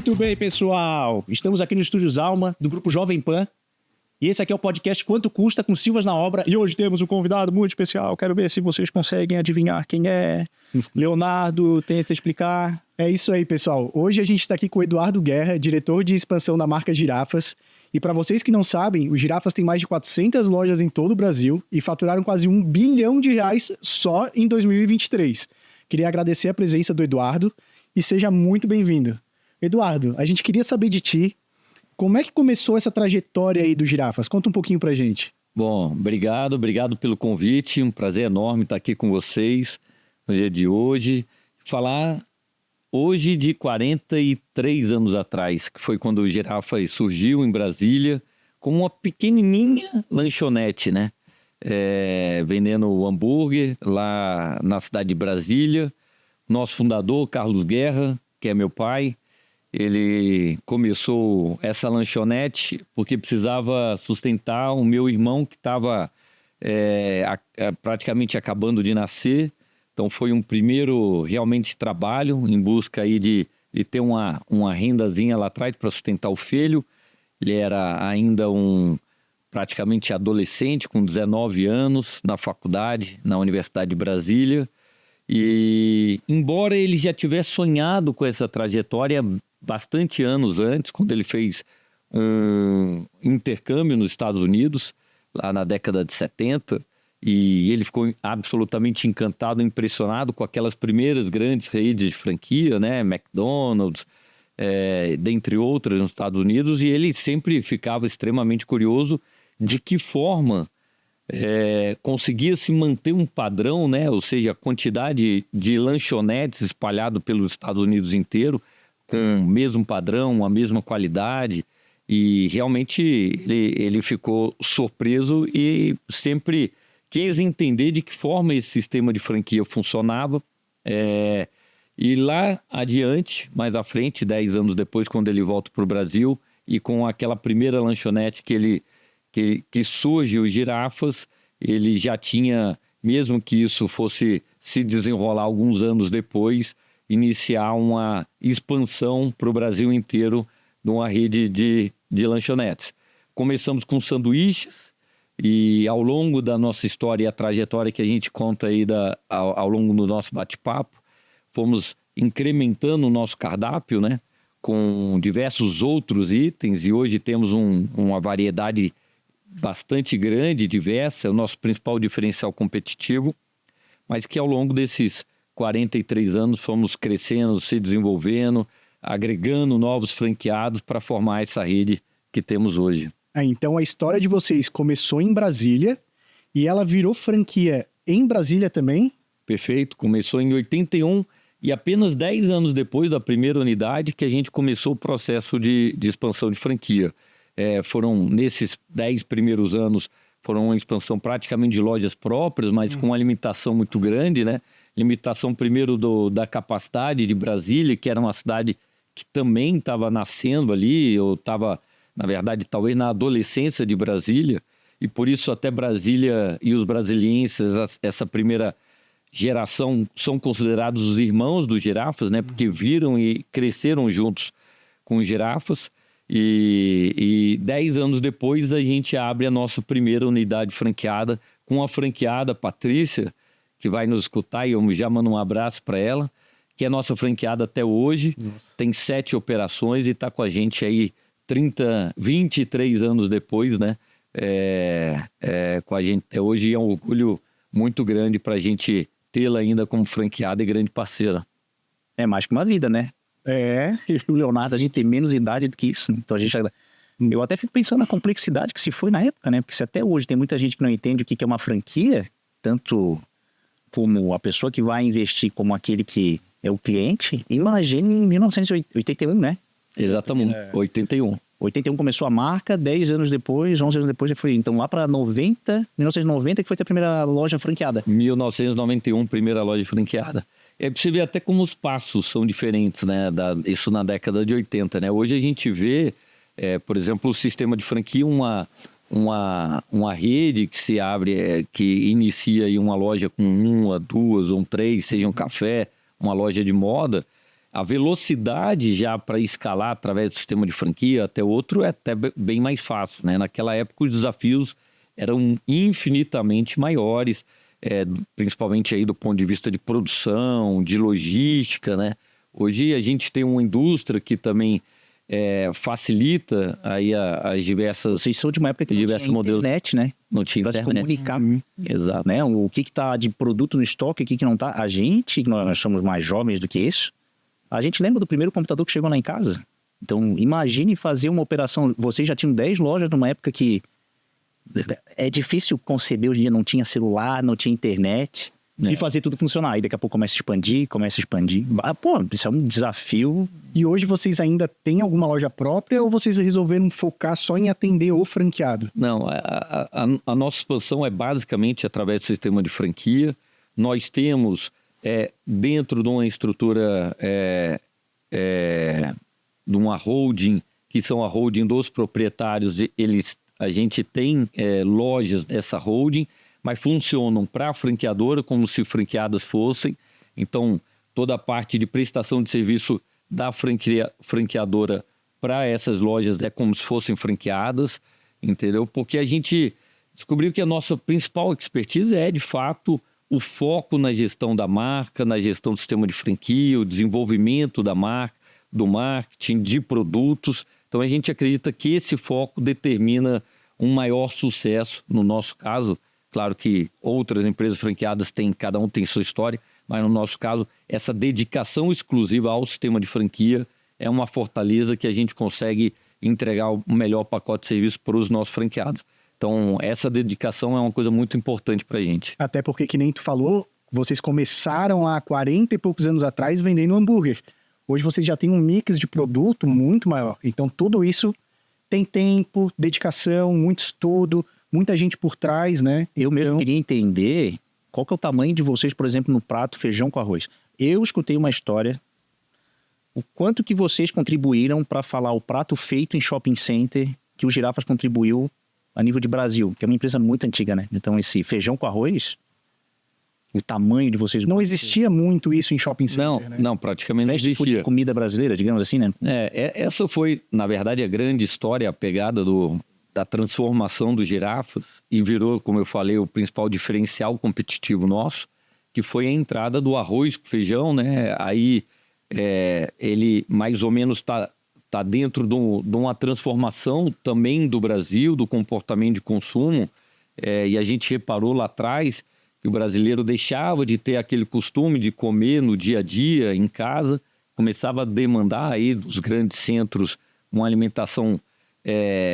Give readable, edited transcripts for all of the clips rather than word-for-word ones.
Muito bem, pessoal. Estamos aqui no Estúdios Alma, do Grupo Jovem Pan. E esse aqui é o podcast Quanto Custa com Silvas na Obra. E hoje temos um convidado muito especial. Quero ver se vocês conseguem adivinhar quem é. Leonardo, tenta explicar. É isso aí, pessoal. Hoje a gente está aqui com o Eduardo Guerra, diretor de expansão da marca Girafas. E para vocês que não sabem, o Girafas tem mais de 400 lojas em todo o Brasil e faturaram quase R$1 bilhão só em 2023. Queria agradecer a presença do Eduardo e seja muito bem-vindo. Eduardo, a gente queria saber de ti, como é que começou essa trajetória aí do Girafas? Conta um pouquinho pra gente. Bom, obrigado pelo convite, um prazer enorme estar aqui com vocês no dia de hoje. Falar hoje de 43 anos atrás, que foi quando o Girafas surgiu em Brasília, como uma pequenininha lanchonete, né? Vendendo hambúrguer lá na cidade de Brasília. Nosso fundador, Carlos Guerra, que é meu pai, ele começou essa lanchonete porque precisava sustentar o meu irmão que estava praticamente acabando de nascer. Então foi um primeiro realmente trabalho em busca aí de ter uma rendazinha lá atrás para sustentar o filho. Ele era ainda praticamente adolescente, com 19 anos, na faculdade, na Universidade de Brasília. E embora ele já tivesse sonhado com essa trajetória bastante anos antes, quando ele fez um intercâmbio nos Estados Unidos, lá na década de 70, e ele ficou absolutamente encantado, impressionado com aquelas primeiras grandes redes de franquia, né? McDonald's, dentre outras nos Estados Unidos, e ele sempre ficava extremamente curioso de que forma conseguia se manter um padrão, né? Ou seja, a quantidade de lanchonetes espalhado pelos Estados Unidos inteiro, com o mesmo padrão, a mesma qualidade, e realmente ele ficou surpreso e sempre quis entender de que forma esse sistema de franquia funcionava. E lá adiante, mais à frente, 10 anos depois, quando ele volta para o Brasil, e com aquela primeira lanchonete que surge, o Girafas, ele já tinha, mesmo que isso fosse se desenrolar alguns anos depois, iniciar uma expansão para o Brasil inteiro de uma rede de lanchonetes. Começamos com sanduíches e ao longo da nossa história e a trajetória que a gente conta aí ao longo do nosso bate-papo, fomos incrementando o nosso cardápio, né, com diversos outros itens, e hoje temos uma variedade bastante grande, diversa, é o nosso principal diferencial competitivo, mas que ao longo desses 43 anos fomos crescendo, se desenvolvendo, agregando novos franqueados para formar essa rede que temos hoje. Então a história de vocês começou em Brasília e ela virou franquia em Brasília também? Perfeito, começou em 81 e apenas 10 anos depois da primeira unidade que a gente começou o processo de expansão de franquia. Foram nesses 10 primeiros anos, foram uma expansão praticamente de lojas próprias, mas com uma limitação muito grande, né? Limitação primeiro da capacidade de Brasília, que era uma cidade que também estava nascendo ali, ou estava, na verdade, talvez na adolescência de Brasília, e por isso até Brasília e os brasilienses, essa primeira geração, são considerados os irmãos dos Girafas, né? Porque viram e cresceram juntos com os Girafas, e 10 anos depois a gente abre a nossa primeira unidade franqueada, com a franqueada Patrícia, que vai nos escutar, e eu já mando um abraço para ela, que é nossa franqueada até hoje. Nossa. Tem 7 operações e está com a gente aí 23 anos depois, né? Com a gente até hoje, e é um orgulho muito grande para a gente tê-la ainda como franqueada e grande parceira. É mais que uma vida, né? O Leonardo, a gente tem menos idade do que isso, né? Então a gente... Eu até fico pensando na complexidade que se foi na época, né? Porque se até hoje tem muita gente que não entende o que é uma franquia, tanto como a pessoa que vai investir como aquele que é o cliente, imagine em 1981, né? Exatamente, 81. 81 começou a marca, 10 anos depois, 11 anos depois, foi então lá para 1990 que foi a primeira loja franqueada. 1991, primeira loja franqueada. É pra você ver até como os passos são diferentes, né? Isso na década de 80, né? Hoje a gente vê, por exemplo, o sistema de franquia, uma rede que se abre, que inicia aí uma loja com 1, 2 ou 3, seja um café, uma loja de moda, a velocidade já para escalar através do sistema de franquia até outro é até bem mais fácil, né? Naquela época os desafios eram infinitamente maiores, principalmente aí do ponto de vista de produção, de logística, né? Hoje a gente tem uma indústria que também facilita aí as diversas... Vocês são de uma época que não tinha internet, né? Não tinha pra internet. se comunicar. Exato. Né? O que tá de produto no estoque, o que não tá. A gente, que nós somos mais jovens do que isso, a gente lembra do primeiro computador que chegou lá em casa. Então, imagine fazer uma operação... Vocês já tinham 10 lojas numa época que... É difícil conceber, hoje em dia não tinha celular, não tinha internet... E fazer tudo funcionar. Aí daqui a pouco começa a expandir. Pô, isso é um desafio. E hoje vocês ainda têm alguma loja própria ou vocês resolveram focar só em atender o franqueado? Não, a nossa expansão é basicamente através do sistema de franquia. Nós temos, dentro de uma estrutura de uma holding, que são a holding dos proprietários, a gente tem lojas dessa holding, mas funcionam para a franqueadora como se franqueadas fossem. Então, toda a parte de prestação de serviço da franqueadora para essas lojas é como se fossem franqueadas, entendeu? Porque a gente descobriu que a nossa principal expertise de fato, o foco na gestão da marca, na gestão do sistema de franquia, o desenvolvimento da marca, do marketing, de produtos. Então, a gente acredita que esse foco determina um maior sucesso, no nosso caso. Claro que outras empresas franqueadas cada um tem sua história, mas no nosso caso, essa dedicação exclusiva ao sistema de franquia é uma fortaleza que a gente consegue entregar o melhor pacote de serviço para os nossos franqueados. Então, essa dedicação é uma coisa muito importante para a gente. Até porque, que nem tu falou, vocês começaram há 40 e poucos anos atrás vendendo hambúrguer. Hoje vocês já têm um mix de produto muito maior. Então, tudo isso tem tempo, dedicação, muito estudo, muita gente por trás, né? Eu mesmo queria entender qual que é o tamanho de vocês, por exemplo, no prato feijão com arroz. Eu escutei uma história, o quanto que vocês contribuíram para falar o prato feito em shopping center, que o Girafas contribuiu a nível de Brasil, que é uma empresa muito antiga, né? Então esse feijão com arroz, o tamanho de vocês... Não existia muito isso em shopping center, não, né? Não, praticamente não existia. De comida brasileira, digamos assim, né? Essa foi, na verdade, a grande história, a pegada da transformação do Girafas e virou, como eu falei, o principal diferencial competitivo nosso, que foi a entrada do arroz com feijão, né? Aí ele mais ou menos tá dentro de uma transformação também do Brasil, do comportamento de consumo, e a gente reparou lá atrás que o brasileiro deixava de ter aquele costume de comer no dia a dia, em casa, começava a demandar aí dos grandes centros uma alimentação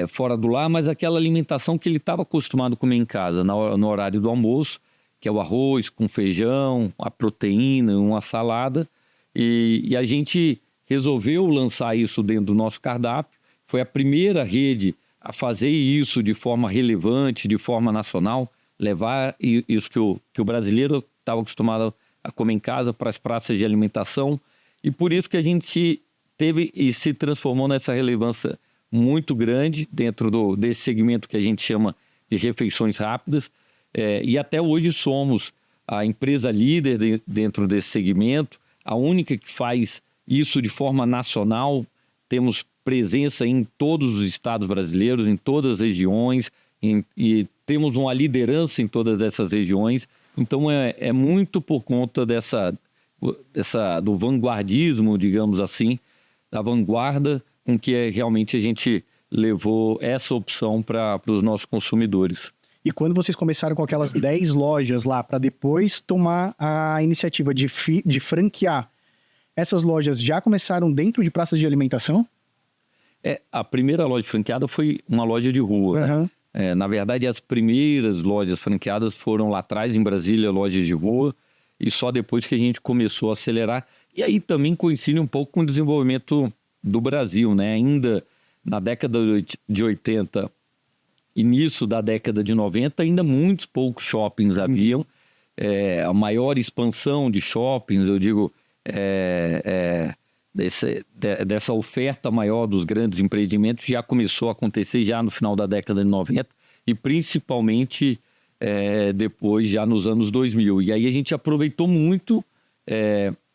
fora do lar, mas aquela alimentação que ele estava acostumado a comer em casa, no horário do almoço, que é o arroz com feijão, a proteína, uma salada. E a gente resolveu lançar isso dentro do nosso cardápio. Foi a primeira rede a fazer isso de forma relevante, de forma nacional, levar isso que o brasileiro estava acostumado a comer em casa para as praças de alimentação. E por isso que a gente teve e se transformou nessa relevância muito grande dentro desse segmento que a gente chama de refeições rápidas, e até hoje somos a empresa líder dentro desse segmento, a única que faz isso de forma nacional. Temos presença em todos os estados brasileiros, em todas as regiões, e temos uma liderança em todas essas regiões. Então é muito por conta do vanguardismo, digamos assim, da vanguarda, com que realmente a gente levou essa opção para os nossos consumidores. E quando vocês começaram com aquelas 10 lojas lá, para depois tomar a iniciativa de franquear, essas lojas já começaram dentro de praças de alimentação? A primeira loja franqueada foi uma loja de rua. Uhum. Né? Na verdade, as primeiras lojas franqueadas foram lá atrás, em Brasília, lojas de rua, e só depois que a gente começou a acelerar. E aí também coincide um pouco com o desenvolvimento do Brasil, né? Ainda na década de 80, início da década de 90, ainda muitos poucos shoppings haviam. A maior expansão de shoppings, eu digo, dessa oferta maior dos grandes empreendimentos já começou a acontecer já no final da década de 90 e principalmente depois, já nos anos 2000. E aí a gente aproveitou muito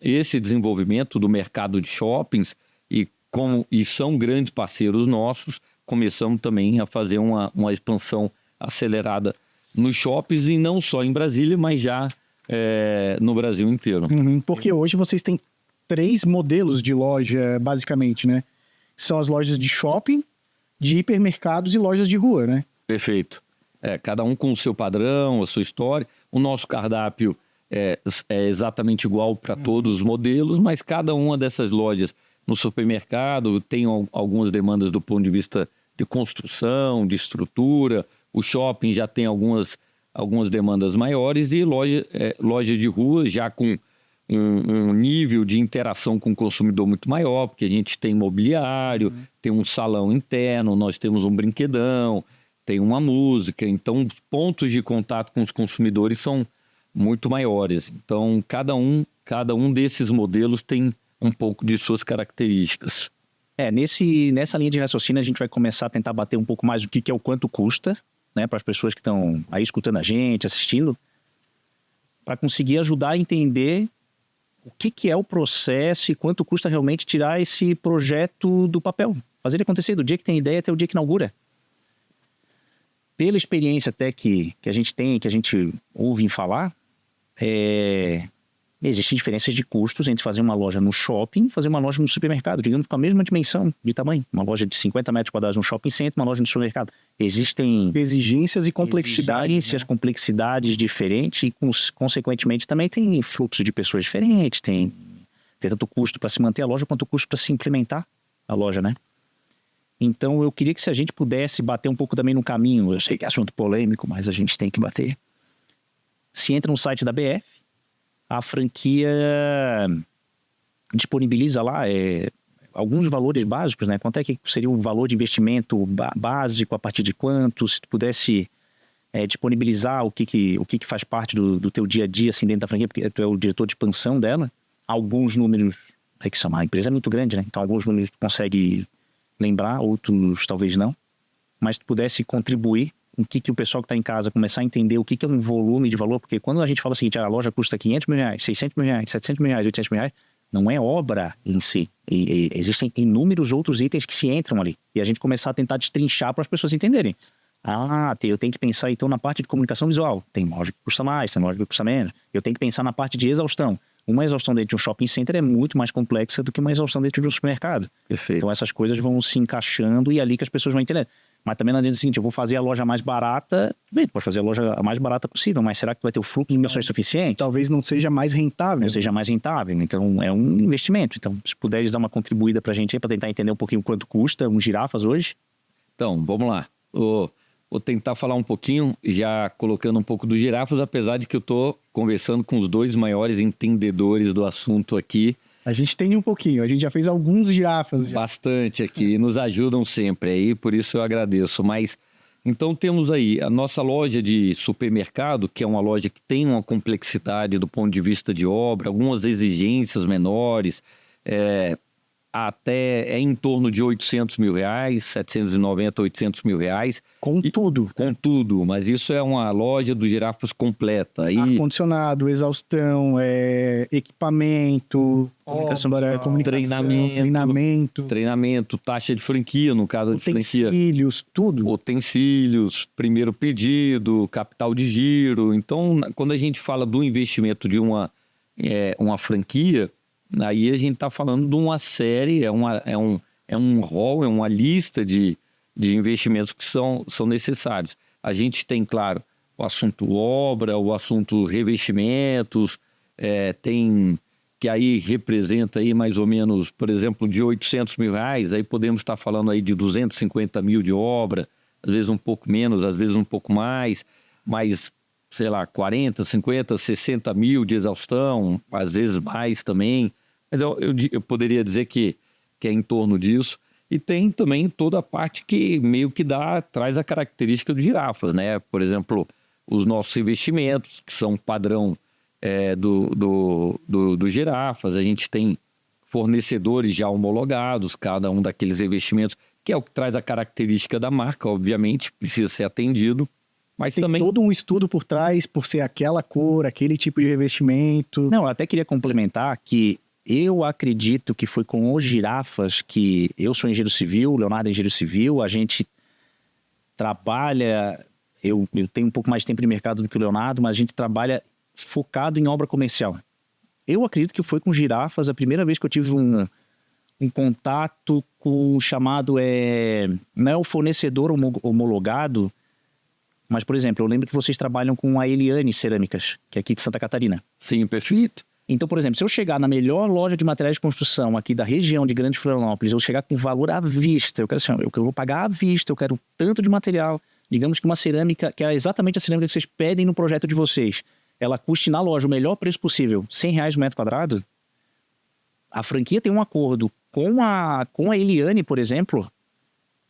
esse desenvolvimento do mercado de shoppings e são grandes parceiros nossos, começamos também a fazer uma expansão acelerada nos shoppings e não só em Brasília, mas já no Brasil inteiro. Porque hoje vocês têm 3 modelos de loja, basicamente, né? São as lojas de shopping, de hipermercados e lojas de rua, né? Perfeito. Cada um com o seu padrão, a sua história. O nosso cardápio é exatamente igual para todos os modelos, mas cada uma dessas lojas no supermercado tem algumas demandas do ponto de vista de construção, de estrutura. O shopping já tem algumas demandas maiores e loja de rua já com um nível de interação com o consumidor muito maior, porque a gente tem mobiliário, tem um salão interno, nós temos um brinquedão, tem uma música, então os pontos de contato com os consumidores são muito maiores. Então cada um desses modelos tem um pouco de suas características. Nessa linha de raciocínio a gente vai começar a tentar bater um pouco mais o que é o quanto custa, né, para as pessoas que estão aí escutando a gente, assistindo, para conseguir ajudar a entender o que é o processo e quanto custa realmente tirar esse projeto do papel, fazer ele acontecer do dia que tem ideia até o dia que inaugura. Pela experiência até que a gente tem, que a gente ouve em falar, existem diferenças de custos entre fazer uma loja no shopping e fazer uma loja no supermercado, digamos com a mesma dimensão de tamanho. Uma loja de 50 metros quadrados no shopping center, uma loja no supermercado. Existem exigências e complexidades, complexidades diferentes e, consequentemente, também tem fluxo de pessoas diferentes, tem tanto custo para se manter a loja quanto custo para se implementar a loja, né? Então, eu queria que se a gente pudesse bater um pouco também no caminho, eu sei que é assunto polêmico, mas a gente tem que bater. Se entra no site da BF, a franquia disponibiliza lá alguns valores básicos, né? Quanto é que seria o valor de investimento básico, a partir de quanto? Se tu pudesse disponibilizar o que faz parte do teu dia a dia assim, dentro da franquia, porque tu é o diretor de expansão dela, alguns números, que são, a empresa é muito grande, né? Então alguns números tu consegue lembrar, outros talvez não, mas tu pudesse contribuir o que o pessoal que está em casa começar a entender o que é um volume de valor, porque quando a gente fala o seguinte, a loja custa 500 mil reais, 600 mil reais, 700 mil reais, 800 mil reais, não é obra em si. E existem inúmeros outros itens que se entram ali. E a gente começar a tentar destrinchar para as pessoas entenderem. Eu tenho que pensar então na parte de comunicação visual. Tem loja que custa mais, tem loja que custa menos. Eu tenho que pensar na parte de exaustão. Uma exaustão dentro de um shopping center é muito mais complexa do que uma exaustão dentro de um supermercado. Perfeito. Então essas coisas vão se encaixando e é ali que as pessoas vão entender. Mas também não adianta o seguinte, eu vou fazer a loja mais barata, bem, pode fazer a loja a mais barata possível, mas será que vai ter o fluxo de inversões suficiente? Talvez não seja mais rentável. Não seja mais rentável, então é um investimento. Então, se puderes dar uma contribuída pra gente aí, pra tentar entender um pouquinho quanto custa um girafas hoje. Então, vamos lá. Vou tentar falar um pouquinho, já colocando um pouco do girafas, apesar de que eu tô conversando com os 2 maiores entendedores do assunto aqui. A gente tem um pouquinho, a gente já fez alguns girafas. Bastante aqui, nos ajudam sempre aí, por isso eu agradeço. Mas, então temos aí a nossa loja de supermercado, que é uma loja que tem uma complexidade do ponto de vista de obra, algumas exigências menores, até em torno de 800 mil reais, 790, 800 mil reais. Com tudo. Com tudo, mas isso é uma loja do Girafas completa. Ar-condicionado, exaustão, equipamento, treinamento, taxa de franquia, no caso de franquia. Utensílios, tudo. Utensílios, primeiro pedido, capital de giro. Então, quando a gente fala do investimento de uma franquia, aí a gente está falando de uma série, é um rol, é uma lista de investimentos que são necessários. A gente tem, claro, o assunto obra, o assunto revestimentos, tem que aí representa aí mais ou menos, por exemplo, de 800 mil reais, aí podemos estar falando aí de 250 mil de obra, às vezes um pouco menos, às vezes um pouco mais, mas, sei lá, 40, 50, 60 mil de exaustão, às vezes mais também. Mas eu poderia dizer que é em torno disso. E tem também toda a parte que meio que traz a característica do girafas, né? Por exemplo, os nossos investimentos, que são padrão do girafas. A gente tem fornecedores já homologados, cada um daqueles investimentos, que é o que traz a característica da marca, obviamente, precisa ser atendido. Mas Tem também todo um estudo por trás, por ser aquela cor, aquele tipo de revestimento. Não, eu até queria complementar que eu acredito que foi com os girafas que eu sou engenheiro civil, o Leonardo é engenheiro civil, a gente trabalha, eu tenho um pouco mais de tempo de mercado do que o Leonardo, mas a gente trabalha focado em obra comercial. Eu acredito que foi com girafas a primeira vez que eu tive um contato com o chamado, não é o fornecedor homologado, mas, por exemplo, eu lembro que vocês trabalham com a Eliane Cerâmicas, que é aqui de Santa Catarina. sim, perfeito. Então, por exemplo, se eu chegar na melhor loja de materiais de construção aqui da região de Grande Florianópolis, eu chegar com valor à vista, eu quero assim, eu vou pagar à vista, eu quero tanto de material, digamos que uma cerâmica, que é exatamente a cerâmica que vocês pedem no projeto de vocês, ela custe na loja o melhor preço possível, R$100 o metro quadrado, a franquia tem um acordo com a Eliane, por exemplo,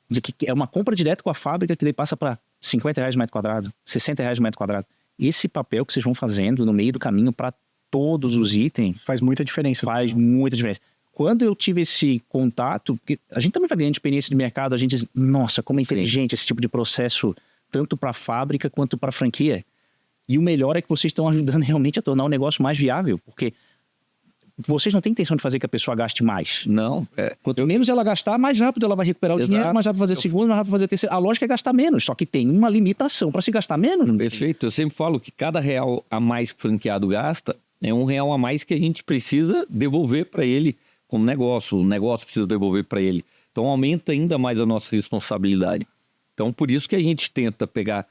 de que é uma compra direto com a fábrica que daí passa para R$50 o metro quadrado, R$60 o metro quadrado. Esse papel que vocês vão fazendo no meio do caminho para todos os itens Faz muita diferença. faz muita diferença. Quando eu tive esse contato, porque a gente também vai ganhando experiência de mercado, a gente diz, nossa, como é inteligente esse tipo de processo, tanto para a fábrica quanto para a franquia. E o melhor é que vocês estão ajudando realmente a tornar o negócio mais viável, porque vocês não têm intenção de fazer que a pessoa gaste mais. Não, Quanto menos ela gastar, mais rápido ela vai recuperar o Exato. dinheiro, mais rápido fazer segundo, mais rápido fazer terceiro. A lógica é gastar menos, só que tem uma limitação para se gastar menos. perfeito. Eu sempre falo que cada real a mais que o franqueado gasta é R$1 a mais que a gente precisa devolver para ele como negócio. O negócio precisa devolver para ele. Então aumenta ainda mais a nossa responsabilidade. Então por isso que a gente tenta pegar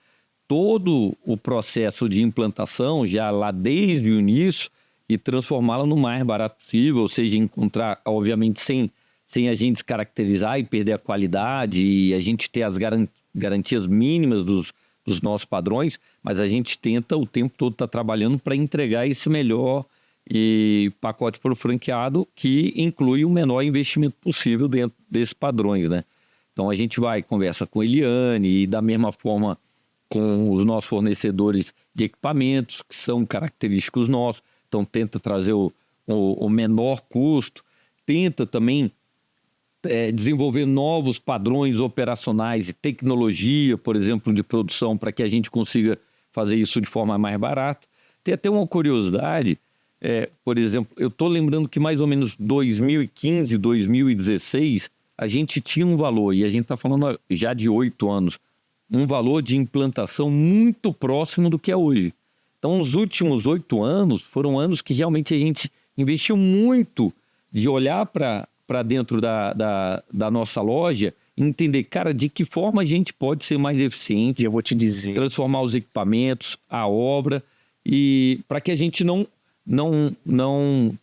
todo o processo de implantação já lá desde o início e transformá-la no mais barato possível, ou seja, encontrar, obviamente, sem a gente descaracterizar e perder a qualidade e a gente ter as garantias mínimas dos nossos padrões, mas a gente tenta o tempo todo estar trabalhando para entregar esse melhor pacote para o franqueado, que inclui o menor investimento possível dentro desses padrões, né? Então a gente conversa com a Eliane e da mesma forma com os nossos fornecedores de equipamentos, que são característicos nossos, então tenta trazer o menor custo, tenta também desenvolver novos padrões operacionais e tecnologia, por exemplo, de produção, para que a gente consiga fazer isso de forma mais barata. Tem até uma curiosidade, por exemplo, eu estou lembrando que mais ou menos 2015, 2016, a gente tinha um valor, e a gente está falando já de 8 anos, um valor de implantação muito próximo do que é hoje. Então, os últimos 8 anos foram anos que realmente a gente investiu muito de olhar para dentro da nossa loja e entender, cara, de que forma a gente pode ser mais eficiente. E eu vou te dizer, Transformar os equipamentos, a obra, e para que a gente não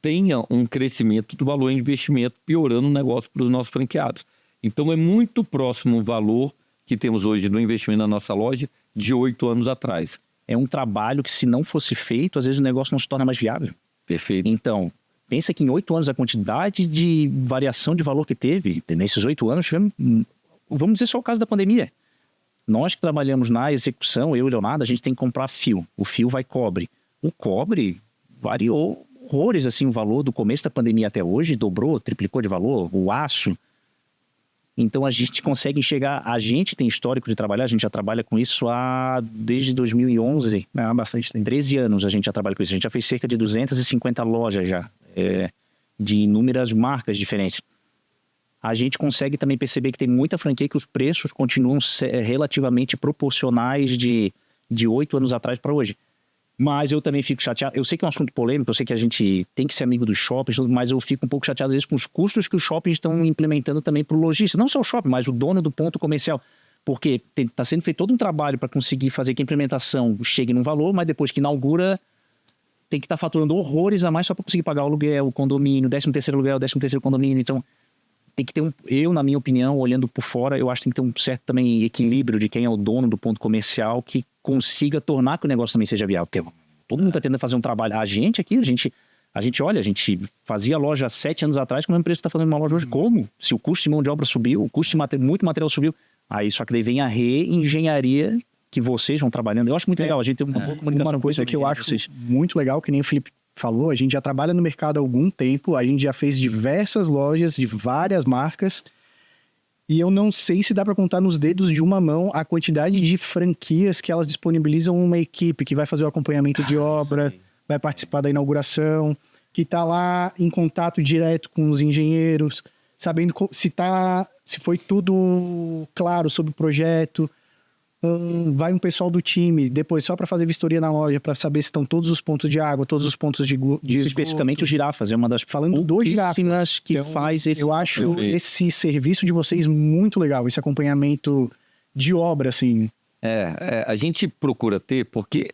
tenha um crescimento do valor em investimento, piorando o negócio para os nossos franqueados. Então, é muito próximo o valor que temos hoje do investimento na nossa loja de 8 anos atrás. é um trabalho que, se não fosse feito, às vezes o negócio não se torna mais viável. Perfeito. Então, pensa que em 8 anos a quantidade de variação de valor que teve, nesses 8 anos, tivemos, vamos dizer só o caso da pandemia. Nós que trabalhamos na execução, eu e o Leonardo, a gente tem que comprar fio. O fio vai cobre. O cobre variou horrores, assim, o valor do começo da pandemia até hoje, dobrou, triplicou de valor, o aço. Então a gente consegue enxergar, a gente tem histórico de trabalhar, a gente já trabalha com isso desde 2011, Há bastante tempo. 13 anos a gente já trabalha com isso. A gente já fez cerca de 250 lojas já, de inúmeras marcas diferentes. A gente consegue também perceber que tem muita franquia que os preços continuam relativamente proporcionais de 8 anos atrás para hoje. Mas eu também fico chateado. Eu sei que é um assunto polêmico, eu sei que a gente tem que ser amigo dos shoppings, mas eu fico um pouco chateado às vezes com os custos que os shoppings estão implementando também para o lojista. Não só o shopping, mas o dono do ponto comercial. Porque está sendo feito todo um trabalho para conseguir fazer que a implementação chegue num valor, mas depois que inaugura, tem que estar faturando horrores a mais só para conseguir pagar o aluguel, o condomínio, 13º aluguel, 13º condomínio. Então, tem que ter eu, na minha opinião, olhando por fora, eu acho que tem que ter um certo também equilíbrio de quem é o dono do ponto comercial que consiga tornar que o negócio também seja viável. Porque todo mundo está tentando fazer um trabalho. A gente aqui, a gente fazia loja há 7 anos atrás com o mesmo preço que está fazendo uma loja hoje. Como? Se o custo de mão de obra subiu, o custo de muito material subiu. Aí só que daí vem a reengenharia que vocês vão trabalhando. Eu acho muito legal. A gente tem uma boa comunicação. Uma coisa que eu acho muito legal, que nem o Felipe falou, a gente já trabalha no mercado há algum tempo, a gente já fez diversas lojas de várias marcas E eu não sei se dá para contar nos dedos de uma mão a quantidade de franquias que elas disponibilizam uma equipe que vai fazer o acompanhamento de obra, vai participar da inauguração, que está lá em contato direto com os engenheiros, sabendo se foi tudo claro sobre o projeto. Vai um pessoal do time depois só para fazer vistoria na loja, para saber se estão todos os pontos de água, todos os pontos de Isso especificamente os girafas, é uma das falando dos girafas que faz esse... Eu acho esse serviço de vocês muito legal, esse acompanhamento de obra, assim. A gente procura ter, porque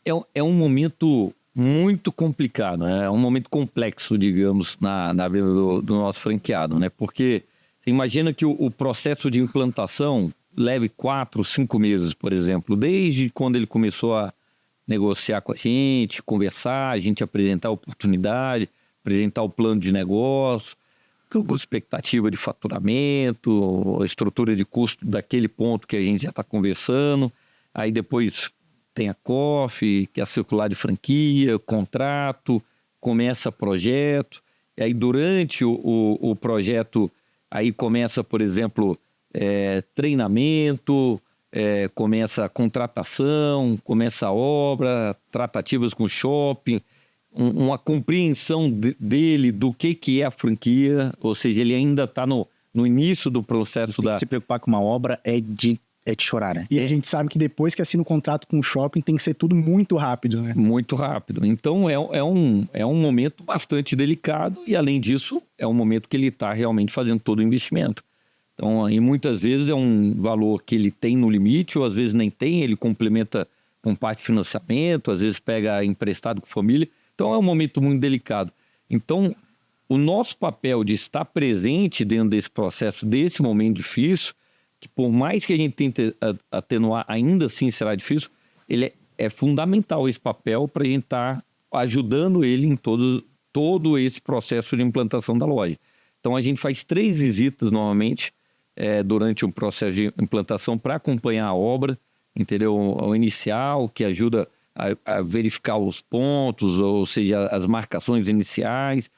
é um momento muito complicado, né? É um momento complexo, digamos, na vida do nosso franqueado, né? Porque você imagina que o processo de implantação leve 4, 5 meses, por exemplo, desde quando ele começou a negociar com a gente, conversar, a gente apresentar a oportunidade, apresentar o plano de negócio, a expectativa de faturamento, a estrutura de custo daquele ponto que a gente já está conversando. Aí depois tem a COF, que é a circular de franquia, contrato, começa projeto. E aí durante o projeto, aí começa, por exemplo, treinamento, começa a contratação, começa a obra, tratativas com o shopping, uma compreensão dele do que é a franquia, ou seja, ele ainda está no início do processo Se preocupar com uma obra é de chorar, né? E a gente sabe que depois que assina o contrato com o shopping tem que ser tudo muito rápido, né? Muito rápido. Então é um momento bastante delicado e, além disso, é um momento que ele está realmente fazendo todo o investimento. Então, e muitas vezes é um valor que ele tem no limite, ou às vezes nem tem, ele complementa com parte de financiamento, às vezes pega emprestado com família. Então, é um momento muito delicado. Então, o nosso papel de estar presente dentro desse processo, desse momento difícil, que por mais que a gente tente atenuar, ainda assim será difícil, ele é fundamental esse papel para a gente estar ajudando ele em todo esse processo de implantação da loja. Então, a gente faz 3 visitas normalmente, durante um processo de implantação para acompanhar a obra, entendeu? O inicial, que ajuda a verificar os pontos, ou seja, as marcações iniciais,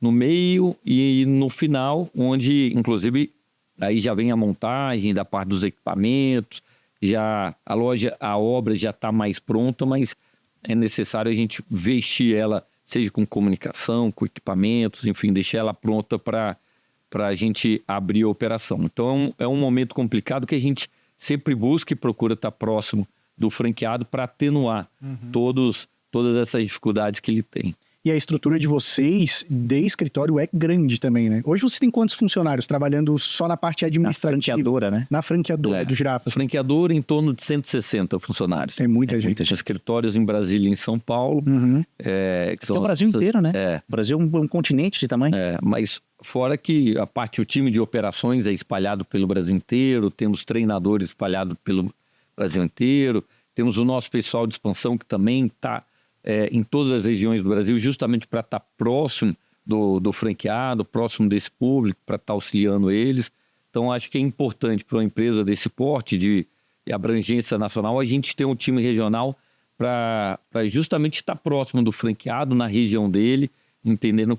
no meio e no final, onde, inclusive, aí já vem a montagem da parte dos equipamentos, já a obra já está mais pronta, mas é necessário a gente vestir ela, seja com comunicação, com equipamentos, enfim, deixar ela pronta para a gente abrir a operação. Então, é um momento complicado que a gente sempre busca e procura estar próximo do franqueado para atenuar todas essas dificuldades que ele tem. E a estrutura de vocês, de escritório, é grande também, né? Hoje você tem quantos funcionários trabalhando só na parte administrativa? Na franqueadora, né? Na franqueadora do Girafas. Franqueadora em torno de 160 funcionários. É muita gente. Muitos escritórios em Brasília e em São Paulo. Que é o Brasil inteiro, né? O Brasil é um continente de tamanho. Mas fora que o time de operações é espalhado pelo Brasil inteiro, temos treinadores espalhados pelo Brasil inteiro, temos o nosso pessoal de expansão que também está em todas as regiões do Brasil, justamente para estar próximo do franqueado, próximo desse público, para estar auxiliando eles. Então, acho que é importante para uma empresa desse porte de abrangência nacional a gente ter um time regional para justamente estar próximo do franqueado na região dele, entendendo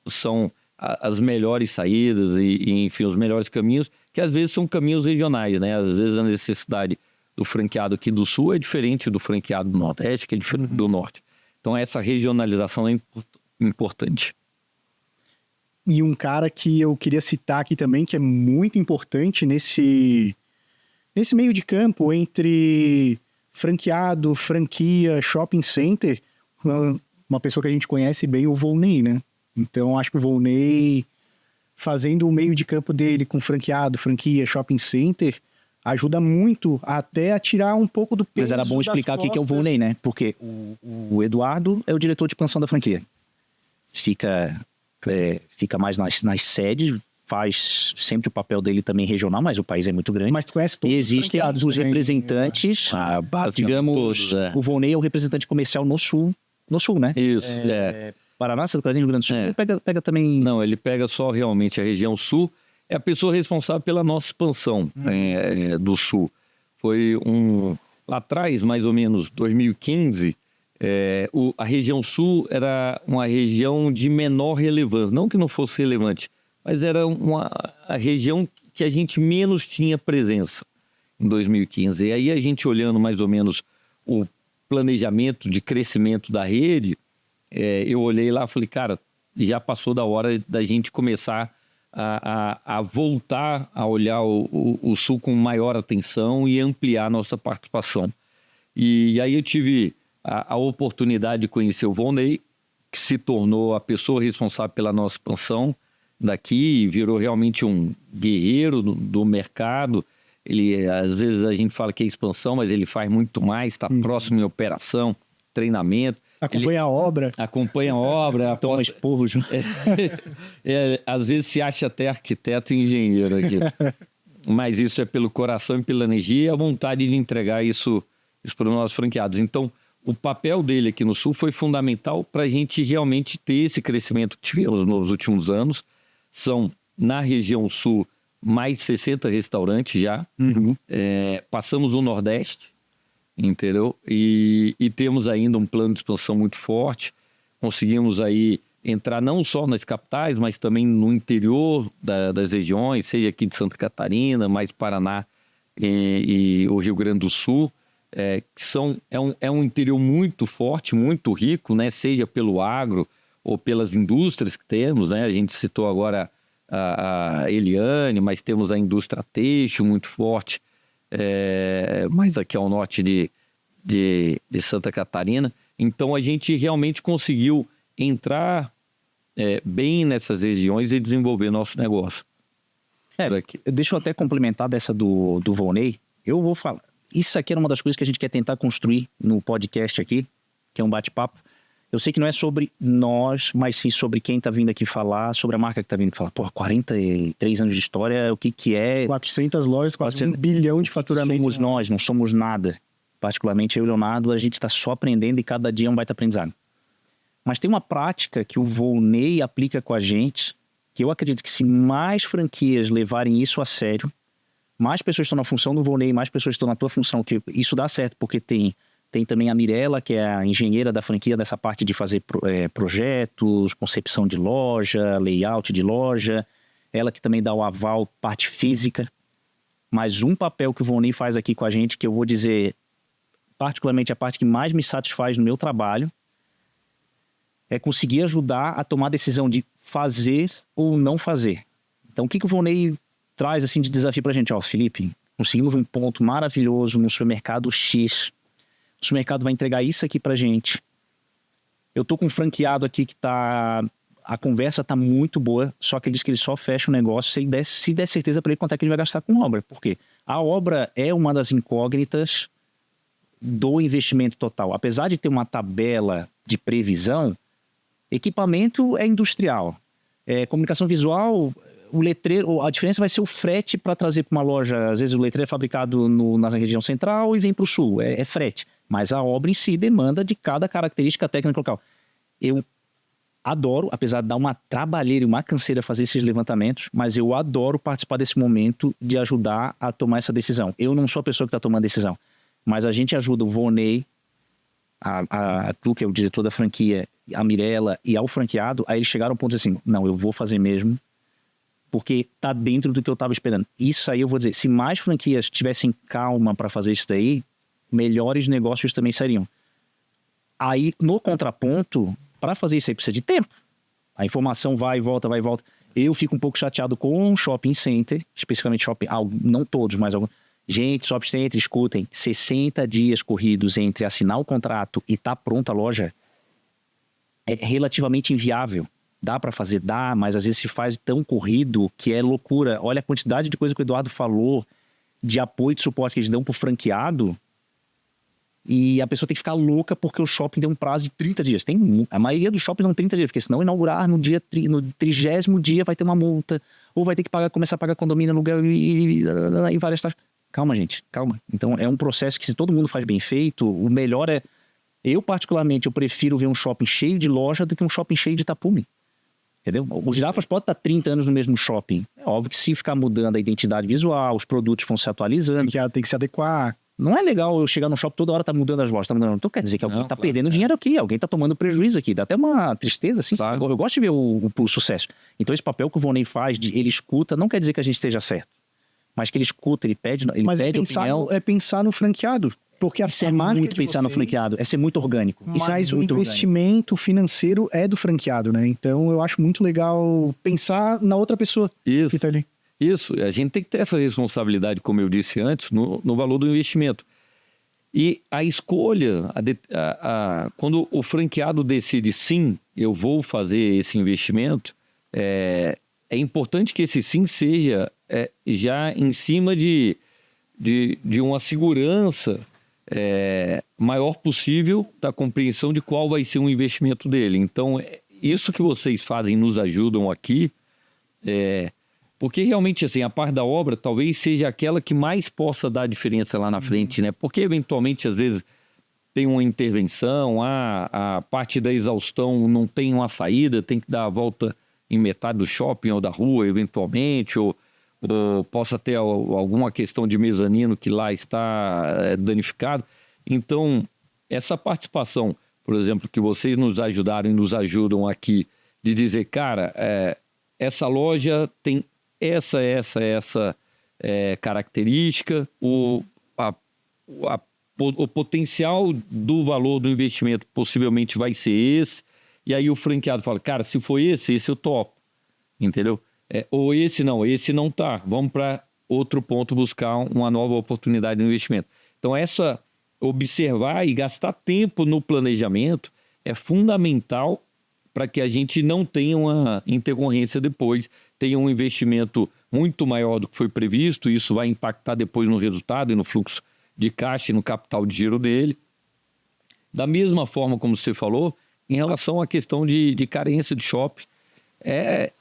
são as melhores saídas e, enfim, os melhores caminhos, que às vezes são caminhos regionais, né? Às vezes a necessidade do franqueado aqui do Sul é diferente do franqueado do Nordeste, que é diferente do Norte. Então, essa regionalização é importante. E um cara que eu queria citar aqui também, que é muito importante nesse meio de campo entre franqueado, franquia, shopping center, uma pessoa que a gente conhece bem, o Volney, né? Então, acho que o Volney, fazendo o meio de campo dele com franqueado, franquia, shopping center, ajuda muito até a tirar um pouco do peso. Mas era bom explicar o que é o Volney, né? Porque o Eduardo é o diretor de expansão da franquia. Fica mais nas sedes, faz sempre o papel dele também regional, mas o país é muito grande. Mas tu conhece todos. E existem os representantes, digamos, o Volney é o representante comercial no Sul, né? Isso, Paraná, Santa Catarina, Rio Grande do Sul, ele pega também... Não, ele pega só realmente a região Sul. É a pessoa responsável pela nossa expansão do Sul. Foi lá atrás, mais ou menos, 2015, a região Sul era uma região de menor relevância. Não que não fosse relevante, mas era a região que a gente menos tinha presença em 2015. E aí a gente olhando mais ou menos o planejamento de crescimento da rede, eu olhei lá e falei, cara, já passou da hora da gente começar a voltar a olhar o Sul com maior atenção e ampliar a nossa participação. E aí eu tive a oportunidade de conhecer o Volney, que se tornou a pessoa responsável pela nossa expansão daqui, virou realmente um guerreiro do mercado. Ele, às vezes a gente fala que é expansão, mas ele faz muito mais, está próximo em operação, treinamento. Acompanha a obra. Acompanha a obra. Toma esporro junto. Às vezes se acha até arquiteto e engenheiro aqui. Mas isso é pelo coração e pela energia e a vontade de entregar isso para os nossos franqueados. Então, o papel dele aqui no Sul foi fundamental para a gente realmente ter esse crescimento que tivemos nos últimos anos. São, na região Sul, mais de 60 restaurantes já. Passamos o Nordeste, entendeu? E temos ainda um plano de expansão muito forte. Conseguimos aí entrar não só nas capitais, mas também no interior das regiões, seja aqui de Santa Catarina, mais Paraná e o Rio Grande do Sul. É um interior muito forte, muito rico, né? Seja pelo agro ou pelas indústrias que temos, né? A gente citou agora a Eliane, mas temos a indústria têxtil muito forte, mais aqui ao norte de Santa Catarina. Então a gente realmente conseguiu entrar bem nessas regiões e desenvolver nosso negócio. Deixa eu até complementar dessa do Volney. Eu vou falar. Isso aqui era uma das coisas que a gente quer tentar construir no podcast aqui, que é um bate-papo. Eu sei que não é sobre nós, mas sim sobre quem está vindo aqui falar, sobre a marca que está vindo falar. 43 anos de história, o que é... 400 lojas, quase 1 bilhão de faturamento. Somos nós, não somos nada. Particularmente eu e o Leonardo, a gente está só aprendendo e cada dia é um baita aprendizado. Mas tem uma prática que o Volney aplica com a gente, que eu acredito que se mais franquias levarem isso a sério, mais pessoas estão na função do Volney, mais pessoas estão na tua função, que isso dá certo, porque tem também a Mirella, que é a engenheira da franquia dessa parte de fazer projetos, concepção de loja, layout de loja, ela que também dá o aval, parte física. Mas um papel que o Volney faz aqui com a gente, que eu vou dizer, particularmente a parte que mais me satisfaz no meu trabalho, é conseguir ajudar a tomar a decisão de fazer ou não fazer. Então o que o Volney traz assim de desafio pra gente? Felipe, conseguimos um ponto maravilhoso no supermercado X. O supermercado vai entregar isso aqui pra gente. Eu tô com um franqueado aqui que a conversa tá muito boa, só que ele diz que ele só fecha o negócio se der certeza para ele quanto é que ele vai gastar com obra. Por quê? A obra é uma das incógnitas do investimento total. Apesar de ter uma tabela de previsão, equipamento é industrial. Comunicação visual, o letreiro, a diferença vai ser o frete para trazer para uma loja. Às vezes o letreiro é fabricado na região central e vem para o sul, é frete. Mas a obra em si demanda de cada característica técnica local. Eu adoro, apesar de dar uma trabalheira e uma canseira fazer esses levantamentos, mas eu adoro participar desse momento de ajudar a tomar essa decisão. Eu não sou a pessoa que está tomando decisão, mas a gente ajuda o Volney, tu que é o diretor da franquia, a Mirella e ao franqueado, aí eles chegaram ao ponto de assim, não, eu vou fazer mesmo, porque tá dentro do que eu estava esperando. Isso aí eu vou dizer, se mais franquias tivessem calma para fazer isso daí, melhores negócios também seriam. Aí, no contraponto, para fazer isso aí precisa de tempo. A informação vai e volta, vai e volta. Eu fico um pouco chateado com shopping center, especificamente shopping, não todos, mas alguns. Gente, shopping center, escutem, 60 dias corridos entre assinar o contrato e tá pronta a loja é relativamente inviável. Dá para fazer? Dá, mas às vezes se faz tão corrido que é loucura. Olha a quantidade de coisa que o Eduardo falou, de apoio e de suporte que eles dão pro franqueado, e a pessoa tem que ficar louca porque o shopping tem um prazo de 30 dias. A maioria dos shoppings dão 30 dias, porque senão inaugurar no 30º dia vai ter uma multa, ou vai ter que começar a pagar condomínio, aluguel e várias taxas. Calma, gente, calma. Então é um processo que, se todo mundo faz bem feito, o melhor é... Eu, particularmente, eu prefiro ver um shopping cheio de loja do que um shopping cheio de tapume. Entendeu? Os Girafas podem estar 30 anos no mesmo shopping. É óbvio que se ficar mudando a identidade visual, os produtos vão se atualizando. Tem que se adequar. Não é legal eu chegar no shopping toda hora tá mudando as lojas, tá mudando. Então quer dizer que alguém tá perdendo dinheiro aqui, alguém tá tomando prejuízo aqui. Dá até uma tristeza, assim. Claro. Eu gosto de ver o sucesso. Então esse papel que o Volney faz, ele escuta, não quer dizer que a gente esteja certo. mas que ele escuta, ele pede Mas opinião. é pensar no franqueado. Porque Isso a é marca muito de pensar no vocês, franqueado, é ser muito orgânico. Mas o muito investimento financeiro é do franqueado, né? Então eu acho muito legal pensar na outra pessoa Isso. que tá ali. Isso, a gente tem que ter essa responsabilidade, como eu disse antes, no valor do investimento. E a escolha, quando o franqueado decide sim, eu vou fazer esse investimento, é importante que esse sim seja já em cima de uma segurança maior possível da compreensão de qual vai ser o investimento dele. Então, isso que vocês fazem nos ajudam aqui, porque realmente assim, a parte da obra talvez seja aquela que mais possa dar diferença lá na frente, né? Porque eventualmente, às vezes, tem uma intervenção, a parte da exaustão não tem uma saída, tem que dar a volta em metade do shopping ou da rua, eventualmente, ou possa ter alguma questão de mezanino que lá está danificado. Então, essa participação, por exemplo, que vocês nos ajudaram e nos ajudam aqui, de dizer, cara, essa loja tem essa característica, o potencial do valor do investimento possivelmente vai ser esse, e aí o franqueado fala, cara, se for esse eu topo, entendeu? Ou esse não tá, vamos para outro ponto buscar uma nova oportunidade de investimento. Então observar e gastar tempo no planejamento é fundamental para que a gente não tenha uma intercorrência depois, tenha um investimento muito maior do que foi previsto, isso vai impactar depois no resultado e no fluxo de caixa e no capital de giro dele. Da mesma forma como você falou, em relação à questão de carência de shopping, é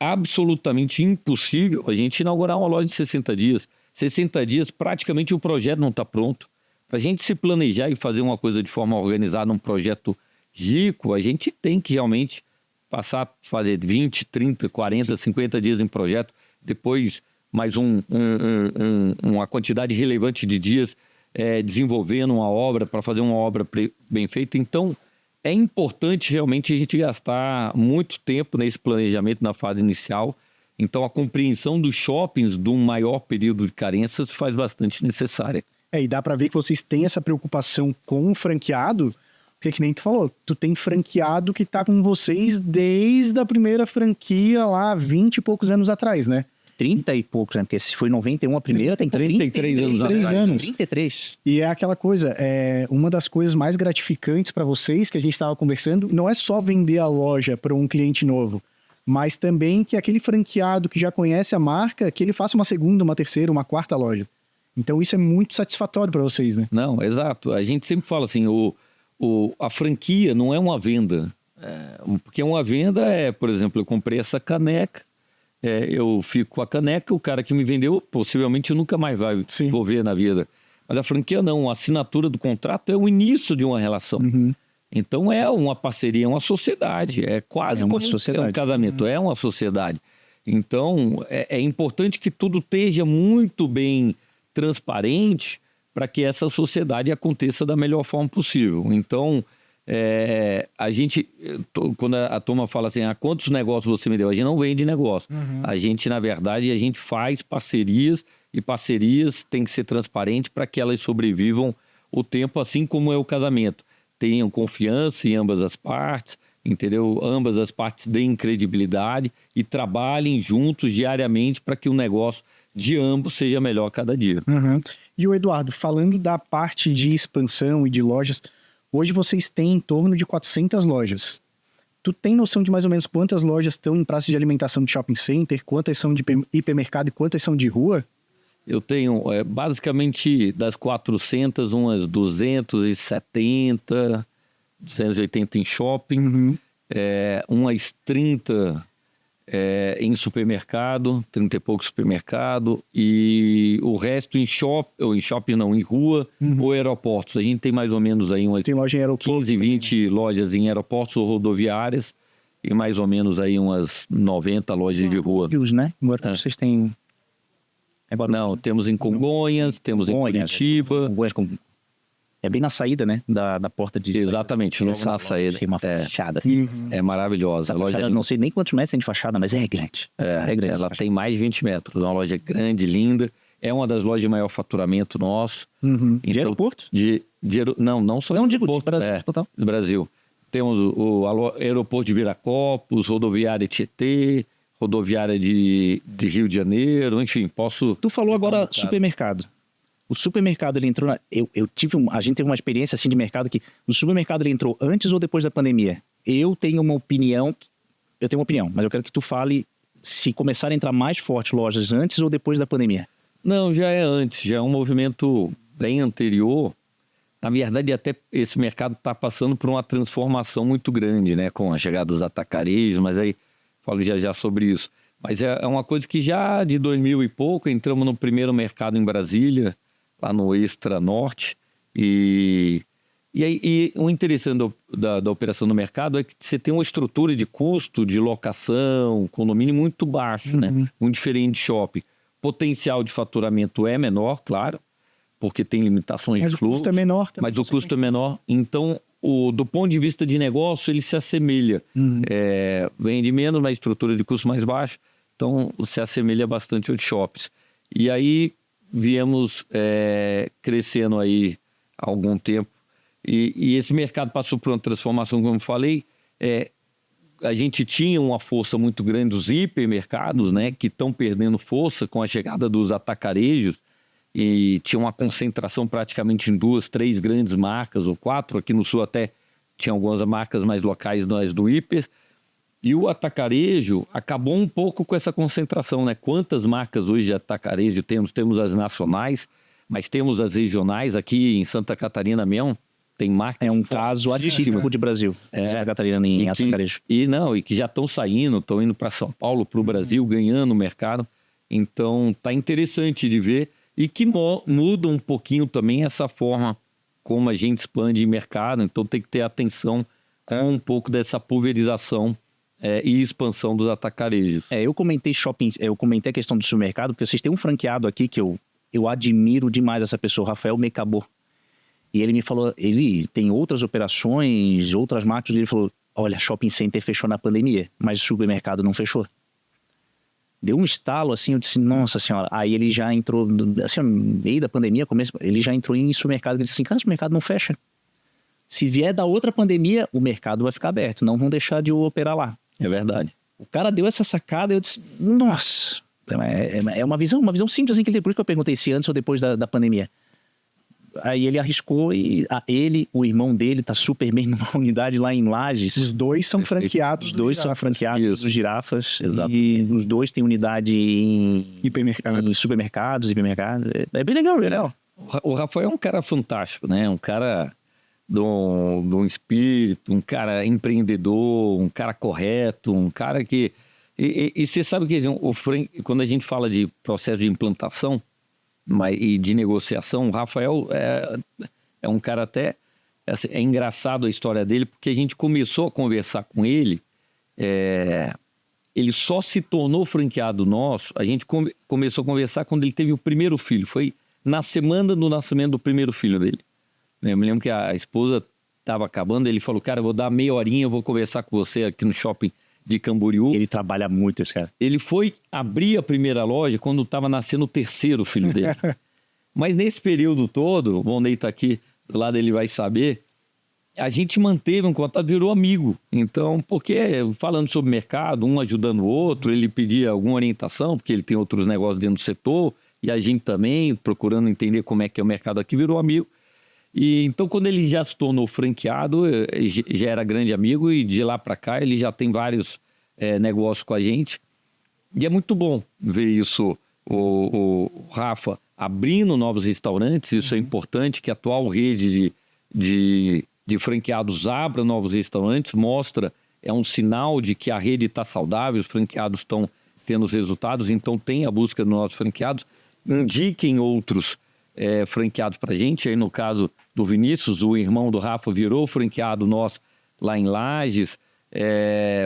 absolutamente impossível a gente inaugurar uma loja de 60 dias. 60 dias, praticamente o projeto não está pronto. Para a gente se planejar e fazer uma coisa de forma organizada, um projeto rico, a gente tem que realmente fazer 20, 30, 40, 50 dias em projeto, depois mais uma quantidade relevante de dias desenvolvendo uma obra para fazer uma obra bem feita. Então, é importante realmente a gente gastar muito tempo nesse planejamento na fase inicial. Então, a compreensão dos shoppings de um maior período de carências faz bastante necessária. E dá para ver que vocês têm essa preocupação com o franqueado, porque que nem tu falou, tu tem franqueado que tá com vocês desde a primeira franquia lá, 20 e poucos anos atrás, né? 30 e poucos, né? Porque se foi 91 a primeira, tem 33 anos atrás. 3 anos. 33. E é aquela coisa, uma das coisas mais gratificantes para vocês que a gente estava conversando, não é só vender a loja para um cliente novo, mas também que aquele franqueado que já conhece a marca, que ele faça uma segunda, uma terceira, uma quarta loja. Então isso é muito satisfatório para vocês, né? Não, exato. A gente sempre fala assim, a franquia não é uma venda. Porque uma venda por exemplo, eu comprei essa caneca, eu fico com a caneca, o cara que me vendeu, possivelmente eu nunca mais vou ver na vida. Mas a franquia não, a assinatura do contrato é o início de uma relação. Uhum. Então é uma parceria, é uma sociedade, é quase uma como sociedade. Um casamento, é uma sociedade. Então é importante que tudo esteja muito bem transparente para que essa sociedade aconteça da melhor forma possível. Então, a gente, quando a turma fala assim, quantos negócios você me deu? A gente não vende negócio. Uhum. A gente, na verdade, a gente faz parcerias, e parcerias têm que ser transparentes para que elas sobrevivam o tempo, assim como é o casamento. Tenham confiança em ambas as partes, entendeu? Ambas as partes deem credibilidade e trabalhem juntos diariamente para que o negócio de ambos seja melhor a cada dia. Uhum. E o Eduardo, falando da parte de expansão e de lojas, hoje vocês têm em torno de 400 lojas. Tu tem noção de mais ou menos quantas lojas estão em praça de alimentação de shopping center, quantas são de hipermercado e quantas são de rua? Eu tenho, basicamente, das 400, umas 270, 280 em shopping, Uhum. Umas 30 em supermercado, 30 e pouco supermercado, e o resto em shopping não, em rua ou aeroportos. A gente tem mais ou menos aí umas Tem loja em aeroporto, 15, 20 lojas em aeroportos ou rodoviárias, e mais ou menos aí umas 90 lojas de rua. Né? Agora vocês têm... Não, temos em Congonhas, temos em Curitiba, É bem na saída, né? Da porta de... Exatamente, logo na saída. Tem uma fachada. Assim. É maravilhosa. Essa A loja fachada, não sei nem quantos metros tem de fachada, mas é grande. É grande. ela tem mais de 20 metros. É uma loja grande, linda. É uma das lojas de maior faturamento nosso. De aeroporto? Não só Não digo, aeroporto, Brasil, total. do Brasil. Temos o aeroporto de Viracopos, rodoviária de Tietê, rodoviária de Rio de Janeiro, enfim, posso... Tu falou agora supermercado. O supermercado, ele entrou... A gente teve uma experiência assim de mercado que o supermercado ele entrou antes ou depois da pandemia? Eu tenho uma opinião, mas eu quero que tu fale se começaram a entrar mais forte lojas antes ou depois da pandemia. Não, já é antes, já é um movimento bem anterior. Na verdade, até esse mercado está passando por uma transformação muito grande, né? Com a chegada dos atacarejos, mas aí falo já sobre isso. Mas é uma coisa que já de 2000 e pouco, entramos no primeiro mercado em Brasília, lá no Extra Norte, e o interessante da operação do mercado é que você tem uma estrutura de custo, de locação, condomínio muito baixo, né? Muito diferente de shopping. Potencial de faturamento é menor, claro, porque tem limitações de fluxo. Mas o custo é menor também. Mas o custo é menor. Então, do ponto de vista de negócio, ele se assemelha. Vende menos, mas estrutura de custo mais baixa. Então, se assemelha bastante aos shoppings. E aí, viemos crescendo aí há algum tempo. E esse mercado passou por uma transformação, como eu falei. A gente tinha uma força muito grande dos hipermercados, né, que estão perdendo força com a chegada dos atacarejos, e tinha uma concentração praticamente em 2, 3 grandes marcas, ou 4, aqui no Sul até tinha algumas marcas mais locais do hiper, e o atacarejo acabou um pouco com essa concentração, né? Quantas marcas hoje de atacarejo temos? Temos as nacionais, mas temos as regionais, aqui em Santa Catarina mesmo, tem marcas... É um caso atípico de Brasil, Santa Catarina em atacarejo. E que já estão saindo, estão indo para São Paulo, para o Brasil, ganhando o mercado. Então, tá interessante de ver e que muda um pouquinho também essa forma como a gente expande o mercado. Então, tem que ter atenção com um pouco dessa pulverização e expansão dos atacarejos. Eu comentei a questão do supermercado, porque vocês têm um franqueado aqui que eu admiro demais essa pessoa, Rafael Mecabor. E ele me falou, ele tem outras operações, outras marcas, e ele falou, olha, shopping center fechou na pandemia, mas o supermercado não fechou. Deu um estalo assim, eu disse, nossa senhora. Aí ele já entrou, assim, no meio da pandemia, ele já entrou em supermercado, ele disse assim, cara, o mercado não fecha. Se vier da outra pandemia, o mercado vai ficar aberto, não vão deixar de operar lá. É verdade. O cara deu essa sacada e eu disse, nossa, é uma visão simples assim que ele tem, por isso que eu perguntei se antes ou depois da pandemia. Aí ele arriscou e o irmão dele tá super bem numa unidade lá em Lages. Os dois são franqueados. Os dois são franqueados dos Girafas. Exato. E os dois têm unidade em supermercados, hipermercados. É bem legal, legal. O Rafael é um cara fantástico, né? Um cara de um espírito, um cara empreendedor, um cara correto, um cara que... E você sabe que quando a gente fala de processo de implantação e de negociação, o Rafael é um cara até... É engraçado a história dele, porque a gente começou a conversar com ele, ele só se tornou franqueado nosso, a gente começou a conversar quando ele teve o primeiro filho, foi na semana do nascimento do primeiro filho dele. Eu me lembro que a esposa estava acabando, ele falou, cara, eu vou dar meia horinha, eu vou conversar com você aqui no shopping de Camboriú. Ele trabalha muito, esse cara. Ele foi abrir a primeira loja quando estava nascendo o terceiro filho dele. Mas nesse período todo, o Vonei está aqui do lado, ele vai saber, a gente manteve um contato, virou amigo. Então, porque falando sobre mercado, um ajudando o outro, ele pedia alguma orientação, porque ele tem outros negócios dentro do setor, e a gente também, procurando entender como é que é o mercado aqui, virou amigo. E então, quando ele já se tornou franqueado, já era grande amigo, e de lá para cá ele já tem vários negócios com a gente. E é muito bom ver isso, o Rafa abrindo novos restaurantes, isso é importante, que a atual rede de franqueados abra novos restaurantes, mostra, é um sinal de que a rede está saudável, os franqueados estão tendo os resultados, então tem a busca dos nossos franqueados, indiquem outros franqueados para a gente. Aí no caso do Vinícius, o irmão do Rafa virou franqueado nosso lá em Lages,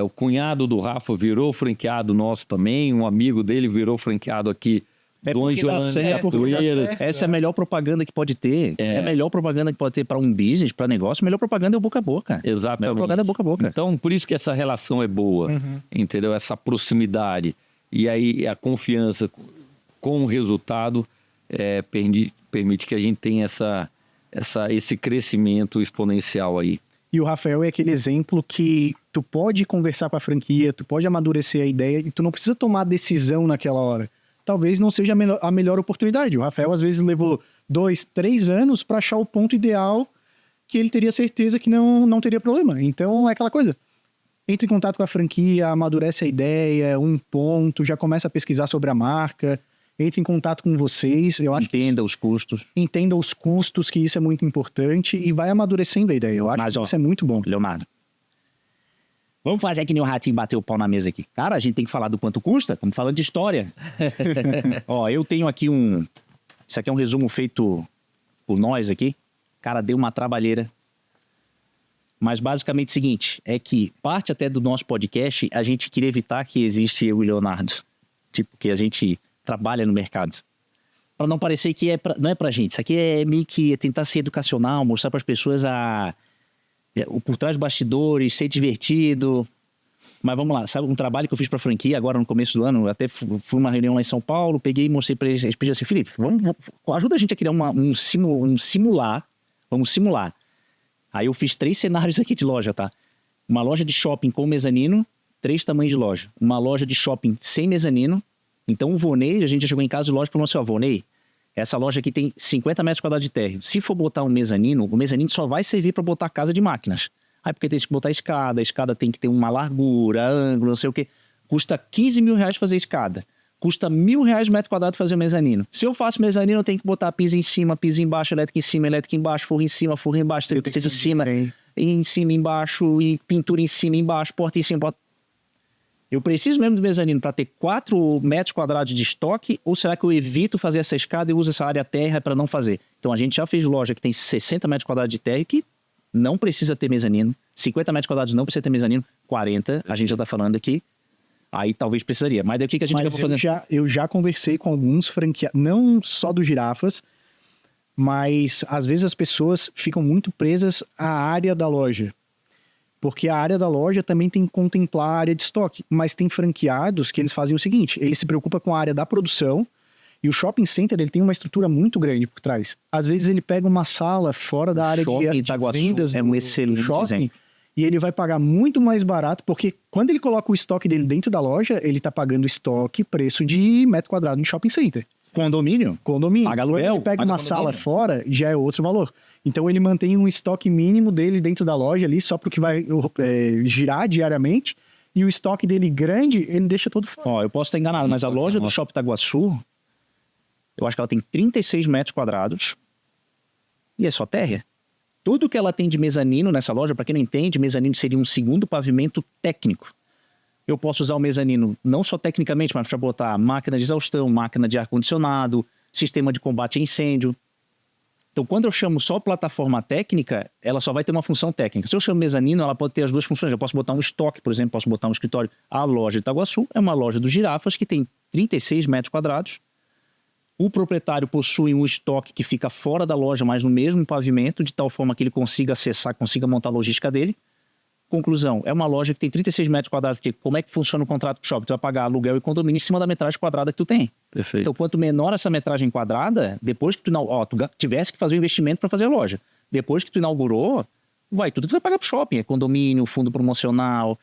o cunhado do Rafa virou franqueado nosso também, um amigo dele virou franqueado aqui É do porque dá Angelândia, certo, do Eiras. Essa é a melhor propaganda que pode ter. É a melhor propaganda que pode ter para um business, para negócio. A melhor propaganda é o boca a boca. A melhor Exatamente. propaganda é boca a boca. Então, por isso que essa relação é boa, entendeu? Essa proximidade. E aí a confiança com o resultado permite que a gente tenha esse crescimento exponencial aí. E o Rafael é aquele exemplo que tu pode conversar com a franquia, tu pode amadurecer a ideia e tu não precisa tomar decisão naquela hora. Talvez não seja a melhor oportunidade. O Rafael, às vezes, levou 2, 3 anos para achar o ponto ideal que ele teria certeza que não teria problema. Então, é aquela coisa. Entre em contato com a franquia, amadurece a ideia, um ponto, já começa a pesquisar sobre a marca, entre em contato com vocês. Eu acho Entenda os custos. Entenda os custos, que isso é muito importante, e vai amadurecendo a ideia. Eu acho que isso é muito bom. Leonardo, vamos fazer que nem o Ratinho bater o pau na mesa aqui. Cara, a gente tem que falar do quanto custa. Estamos falando de história. Ó, eu tenho aqui isso aqui é um resumo feito por nós aqui. Cara, deu uma trabalheira. Mas basicamente é o seguinte, é que parte até do nosso podcast, a gente queria evitar que existe eu e o Leonardo. Tipo, que a gente trabalha no mercado. Para não parecer que não é pra gente. Isso aqui é meio que tentar ser educacional, mostrar para as pessoas o por trás dos bastidores, ser divertido. Mas vamos lá, sabe um trabalho que eu fiz para a franquia agora no começo do ano? Eu até fui uma reunião lá em São Paulo, peguei e mostrei para eles, pedi assim, Felipe, ajuda a gente a criar vamos simular. Aí eu fiz 3 cenários aqui de loja, tá? Uma loja de shopping com mezanino, 3 tamanhos de loja. Uma loja de shopping sem mezanino. Então o Vonei, a gente já chegou em casa de loja e falou assim, ó, Vonei, essa loja aqui tem 50 metros quadrados de térreo. Se for botar um mezanino, o mezanino só vai servir para botar casa de máquinas. Aí porque tem que botar a escada tem que ter uma largura, ângulo, não sei o quê. Custa 15 mil reais fazer escada. Custa R$1.000 o metro quadrado fazer o mezanino. Se eu faço mezanino, eu tenho que botar piso em cima, piso embaixo, elétrica em cima, elétrica embaixo, forro em cima, forro embaixo, tecido em cima, embaixo, e pintura em cima, embaixo, porta em cima, porta... Eu preciso mesmo do mezanino para ter 4 metros quadrados de estoque, ou será que eu evito fazer essa escada e uso essa área terra para não fazer? Então a gente já fez loja que tem 60 metros quadrados de terra que não precisa ter mezanino, 50 metros quadrados não precisa ter mezanino, 40, a gente já está falando aqui, aí talvez precisaria. Mas daí o que a gente acabou fazendo? Eu já conversei com alguns franqueados, não só do Girafas, mas às vezes as pessoas ficam muito presas à área da loja. Porque a área da loja também tem que contemplar a área de estoque. Mas tem franqueados que eles fazem o seguinte, eles se preocupam com a área da produção e o shopping center ele tem uma estrutura muito grande por trás. Às vezes ele pega uma sala fora da área de vendas é um excelente shopping exemplo. E ele vai pagar muito mais barato, porque quando ele coloca o estoque dele dentro da loja, ele tá pagando estoque, preço de metro quadrado em shopping center. Condomínio. Paga aluguel. Ele pega uma sala fora, já é outro valor. Então ele mantém um estoque mínimo dele dentro da loja ali, só porque vai girar diariamente. E o estoque dele grande, ele deixa todo fora. Ó, eu posso estar enganado, mas a loja do Shopping Itaguaçu, eu acho que ela tem 36 metros quadrados e é só terra. Tudo que ela tem de mezanino nessa loja, para quem não entende, mezanino seria um segundo pavimento técnico. Eu posso usar o mezanino não só tecnicamente, mas para botar máquina de exaustão, máquina de ar-condicionado, sistema de combate a incêndio. Então, quando eu chamo só plataforma técnica, ela só vai ter uma função técnica. Se eu chamo mezanino, ela pode ter as duas funções. Eu posso botar um estoque, por exemplo, posso botar um escritório. A loja de Itaguaçu é uma loja dos Girafas que tem 36 metros quadrados. O proprietário possui um estoque que fica fora da loja, mas no mesmo pavimento, de tal forma que ele consiga acessar, consiga montar a logística dele. Conclusão, é uma loja que tem 36 metros quadrados, porque como é que funciona o contrato com o shopping? Tu vai pagar aluguel e condomínio em cima da metragem quadrada que tu tem. Perfeito. Então, quanto menor essa metragem quadrada, depois que tu tivesse que fazer o investimento para fazer a loja, depois que tu inaugurou, tudo que tu vai pagar pro shopping, é condomínio, fundo promocional,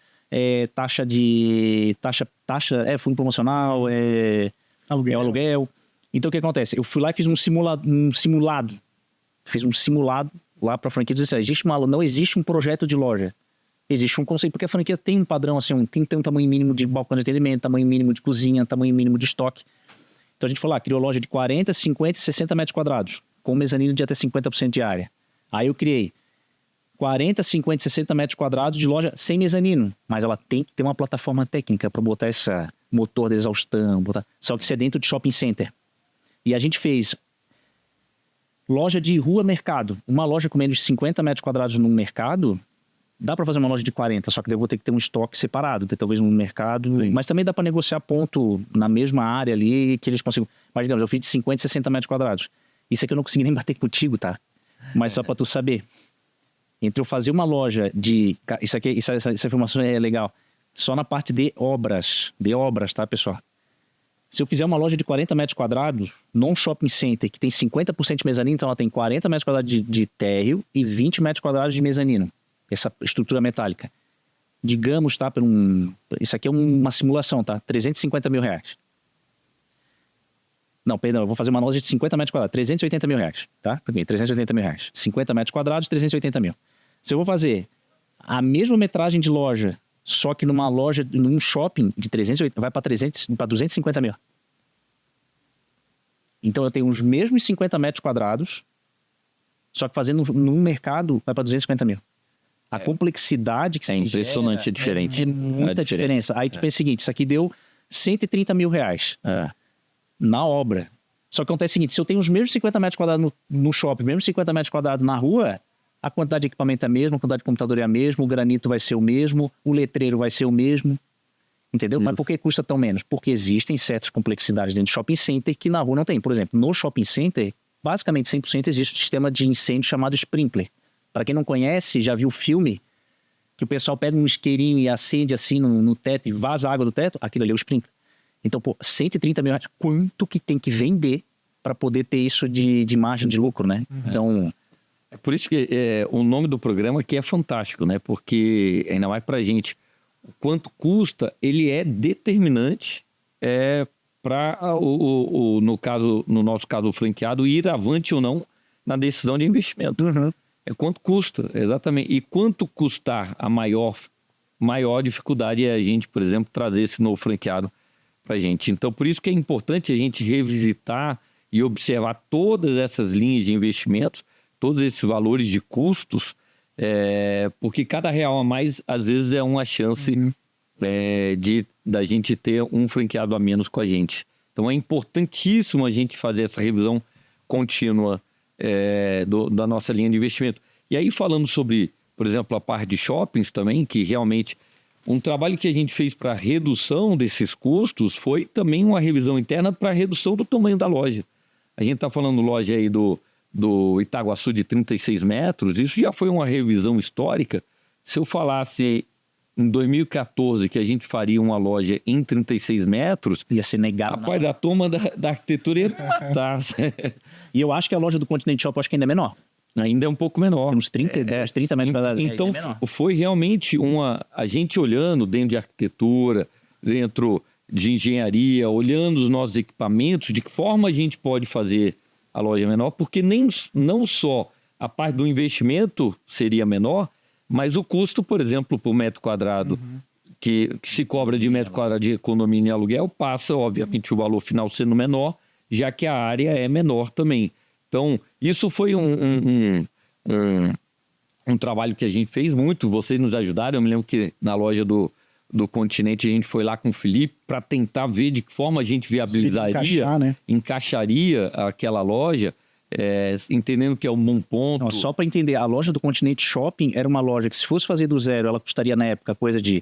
fundo promocional, aluguel. Então, o que acontece? Eu fui lá e fiz um simulado. Fiz um simulado lá para a franquia dizer assim, não existe um projeto de loja. Existe um conceito, porque a franquia tem um padrão, assim, tem um tamanho mínimo de balcão de atendimento, tamanho mínimo de cozinha, tamanho mínimo de estoque. Então a gente falou, criou loja de 40, 50 e 60 metros quadrados, com mezanino de até 50% de área. Aí eu criei 40, 50 e 60 metros quadrados de loja sem mezanino, mas ela tem que ter uma plataforma técnica para botar esse motor de exaustão, só que isso é dentro de shopping center. E a gente fez loja de rua mercado, uma loja com menos de 50 metros quadrados no mercado, dá para fazer uma loja de 40, só que eu vou ter que ter um estoque separado, ter talvez no mercado. Sim. Mas também dá para negociar ponto na mesma área ali que eles consigam. Mas, digamos, eu fiz de 50 e 60 metros quadrados. Isso aqui eu não consegui nem bater contigo, tá? Mas só para tu saber. Entre eu fazer uma loja de... Essa informação é legal. Só na parte de obras, tá, pessoal? Se eu fizer uma loja de 40 metros quadrados, num shopping center que tem 50% de mezanino, então ela tem 40 metros quadrados de térreo e 20 metros quadrados de mezanino. Essa estrutura metálica. Digamos, tá? Isso aqui é uma simulação, tá? 350 mil reais. Não, perdão, eu vou fazer uma loja de 50 metros quadrados, 380 mil reais, tá? 380 mil reais. 50 metros quadrados, 380 mil. Se eu vou fazer a mesma metragem de loja, só que numa loja, num shopping de 380, vai para 250 mil. Então eu tenho os mesmos 50 metros quadrados, só que fazendo num mercado vai para 250 mil. A complexidade que é impressionante, é diferente. É muita diferença. Aí tu pensa o seguinte, isso aqui deu 130 mil reais na obra. Só que acontece o seguinte, se eu tenho os mesmos 50 metros quadrados no shopping, mesmos 50 metros quadrados na rua, a quantidade de equipamento é a mesma, a quantidade de computador é a mesma, o granito vai ser o mesmo, o letreiro vai ser o mesmo. Entendeu? Mas por que custa tão menos? Porque existem certas complexidades dentro do shopping center que na rua não tem. Por exemplo, no shopping center, basicamente 100% existe um sistema de incêndio chamado sprinkler. Para quem não conhece, já viu o filme que o pessoal pega um isqueirinho e acende assim no teto e vaza a água do teto? Aquilo ali é o sprinkler. Então, 130 mil reais, quanto que tem que vender para poder ter isso de margem de lucro, né? Então... É por isso que o nome do programa aqui é fantástico, né? Porque, ainda mais pra gente, o quanto custa, ele é determinante para, no nosso caso, o franqueado, ir avante ou não na decisão de investimento. É quanto custa, exatamente. E quanto custar a maior dificuldade é a gente, por exemplo, trazer esse novo franqueado para a gente. Então, por isso que é importante a gente revisitar e observar todas essas linhas de investimentos, todos esses valores de custos, porque cada real a mais, às vezes, é uma chance da gente ter um franqueado a menos com a gente. Então, é importantíssimo a gente fazer essa revisão contínua da nossa linha de investimento. E aí, falando sobre, por exemplo, a parte de shoppings também, que realmente um trabalho que a gente fez para redução desses custos foi também uma revisão interna para redução do tamanho da loja. A gente está falando loja aí do Itaguaçu de 36 metros, isso já foi uma revisão histórica. Se eu falasse em 2014 que a gente faria uma loja em 36 metros... Ia ser negado. Rapaz, a turma da arquitetura ia matar. E eu acho que a loja do Continente Shop, acho que ainda é menor. Ainda é um pouco menor. Uns 30 metros quadrados. Então, foi realmente a gente olhando dentro de arquitetura, dentro de engenharia, olhando os nossos equipamentos, de que forma a gente pode fazer a loja menor, porque não só a parte do investimento seria menor, mas o custo, por exemplo, por metro quadrado que se cobra de metro quadrado de condomínio e aluguel, passa, obviamente, o valor final sendo menor, já que a área é menor também. Então, isso foi um trabalho que a gente fez muito, vocês nos ajudaram. Eu me lembro que na loja do Continente a gente foi lá com o Felipe para tentar ver de que forma a gente viabilizaria, encaixaria aquela loja, entendendo que é um bom ponto. Não, só para entender, a loja do Continente Shopping era uma loja que, se fosse fazer do zero, ela custaria na época coisa de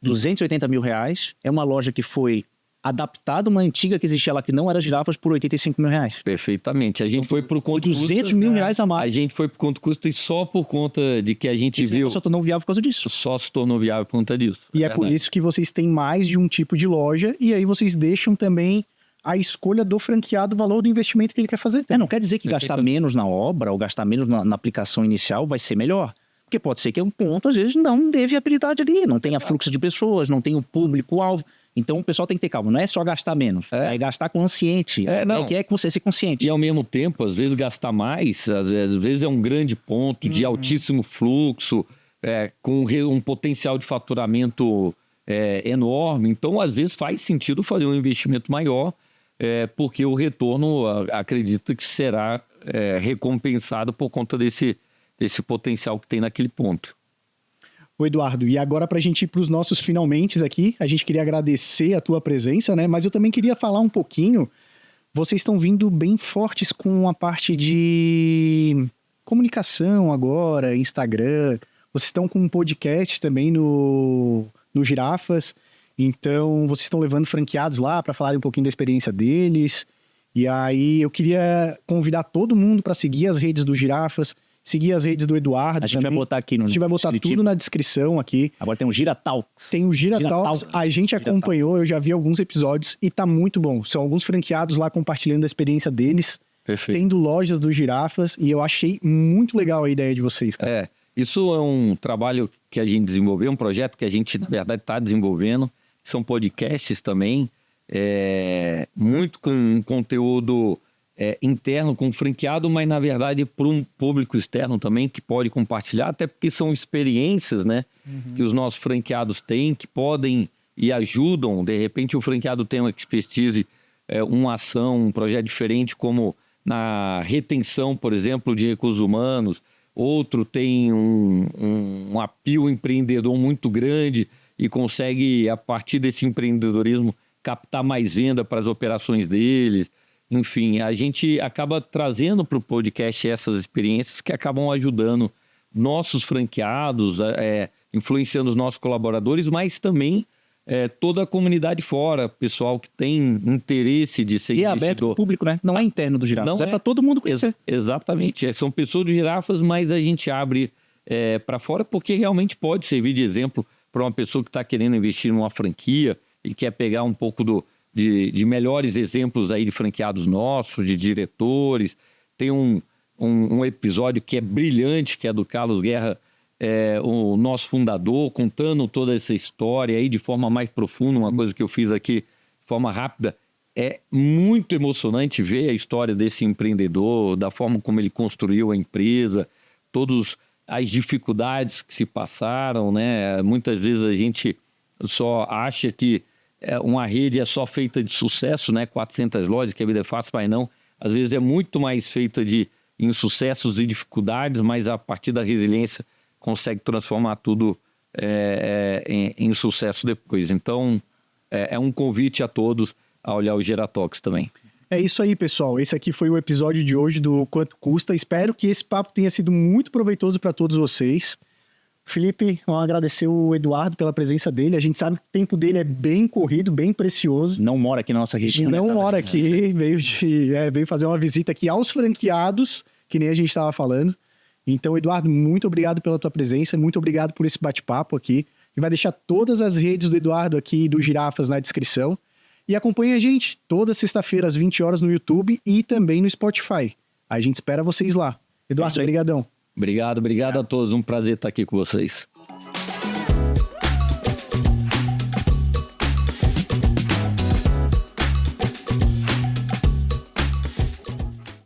280 mil reais. É uma loja que foi adaptada uma antiga que existia lá, que não era Girafas, por 85 mil reais. Perfeitamente. A gente foi por conta 200 mil reais a mais. A gente foi por conta custo e só por conta de que a gente viu... Só se tornou viável por causa disso. Só se tornou viável por conta disso. E é por isso que vocês têm mais de um tipo de loja, e aí vocês deixam também a escolha do franqueado, o valor do investimento que ele quer fazer. Não quer dizer que gastar menos na obra ou gastar menos na aplicação inicial vai ser melhor. Porque pode ser que um ponto, às vezes, não dê viabilidade ali, não tenha fluxo de pessoas, não tenha o público-alvo. Então o pessoal tem que ter calma, não é só gastar menos, é gastar consciente, que você ser consciente. E ao mesmo tempo, às vezes gastar mais, às vezes é um grande ponto de altíssimo fluxo, com um potencial de faturamento enorme. Então, às vezes faz sentido fazer um investimento maior, porque o retorno, acredito que será recompensado por conta desse potencial que tem naquele ponto. Ô Eduardo, e agora para a gente ir para os nossos finalmente aqui, a gente queria agradecer a tua presença, né? Mas eu também queria falar um pouquinho, vocês estão vindo bem fortes com a parte de comunicação agora, Instagram, Vocês estão com um podcast também no Girafas. Então, vocês estão levando franqueados lá para falarem um pouquinho da experiência deles. E aí, eu queria convidar todo mundo para seguir as redes do Girafas, seguir as redes do Eduardo. A gente também. vai botar aqui no A gente vai botar descritivo. tudo na descrição aqui. Agora tem o Gira Talks. Tem o Gira Gira Talks, Talks. a gente Gira acompanhou, eu já vi alguns episódios e tá muito bom. São alguns franqueados lá compartilhando a experiência deles, Perfeito. tendo lojas dos Girafas, e eu achei muito legal a ideia de vocês, cara. Isso é um trabalho que a gente desenvolveu, um projeto que a gente, na verdade, está desenvolvendo. São podcasts também, muito com um conteúdo interno, com franqueado, mas, na verdade, para um público externo também, que pode compartilhar, até porque são experiências, né, que os nossos franqueados têm, que podem e ajudam. De repente, o franqueado tem uma expertise, uma ação, um projeto diferente, como na retenção, por exemplo, de recursos humanos. Outro tem um apelo empreendedor muito grande e consegue, a partir desse empreendedorismo, captar mais venda para as operações deles. Enfim, a gente acaba trazendo para o podcast essas experiências que acabam ajudando nossos franqueados, influenciando os nossos colaboradores, mas também toda a comunidade fora, pessoal que tem interesse de ser E é aberto ao público, né? Não é interno do Girafas, Não é para todo mundo conhecer. Exatamente. São pessoas do Girafas, mas a gente abre para fora porque realmente pode servir de exemplo para uma pessoa que está querendo investir numa franquia e quer pegar um pouco de melhores exemplos aí de franqueados nossos, de diretores. Tem um episódio que é brilhante, que é do Carlos Guerra, o nosso fundador, contando toda essa história aí de forma mais profunda, uma coisa que eu fiz aqui de forma rápida. É muito emocionante ver a história desse empreendedor, da forma como ele construiu a empresa, todas as dificuldades que se passaram, né? Muitas vezes a gente só acha que uma rede é só feita de sucesso, né? 400 lojas, que a vida é fácil, mas não. Às vezes é muito mais feita de insucessos e dificuldades, mas a partir da resiliência consegue transformar tudo em sucesso depois. Então, é um convite a todos a olhar o Geratox também. É isso aí, pessoal. Esse aqui foi o episódio de hoje do Quanto Custa. Espero que esse papo tenha sido muito proveitoso para todos vocês. Felipe, vamos agradecer o Eduardo pela presença dele. A gente sabe que o tempo dele é bem corrido, bem precioso. Não mora aqui na nossa região. Não né? mora aqui, veio fazer uma visita aqui aos franqueados, que nem a gente estava falando. Então, Eduardo, muito obrigado pela tua presença, muito obrigado por esse bate-papo aqui. E vai deixar todas as redes do Eduardo aqui e do Girafas na descrição. E acompanhe a gente toda sexta-feira às 20 horas no YouTube e também no Spotify. A gente espera vocês lá. Eduardo, obrigadão. Obrigado a todos. Um prazer estar aqui com vocês.